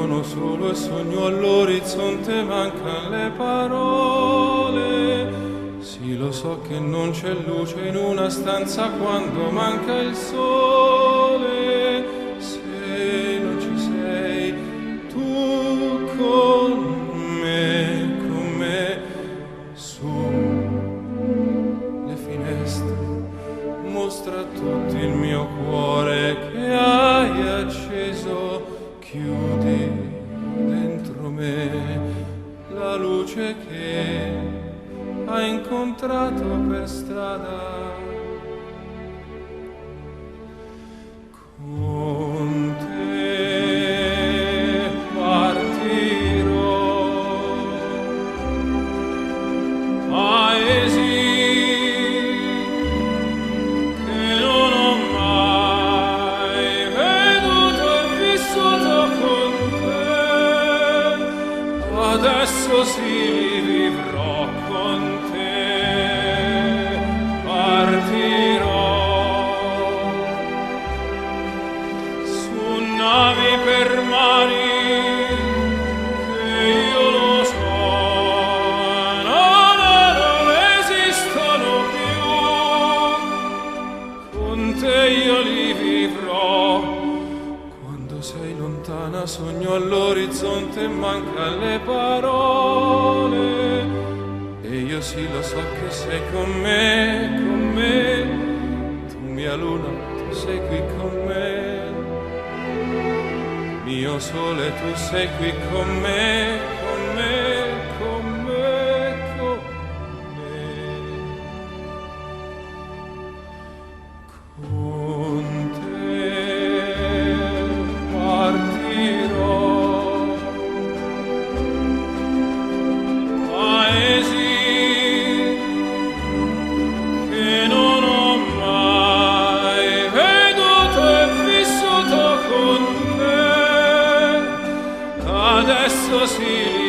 sono solo e sogno all'orizzonte, mancan le parole. Sì, lo so che non c'è luce in una stanza quando manca il sole. Se non ci sei tu con me, su le finestre mostra a tutti il mio cuore che hai acceso. Chiudi dentro me la luce che hai incontrato per strada. Con te partirò, paesi che non ho mai veduto e vissuto con te. Adesso sì li vivrò con te. Partirò su navi per mari che io lo so non esistono più. Con te io li vivrò. Quando sei lontana sogno all'orizzonte e mancan le parole. E io sì lo so che sei con me, tu mia luna, tu sei qui con me. Mio sole, tu sei qui con me, con me, con me, con me. Con te partirò, paesi che non ho mai veduto e vissuto con te. Adesso sì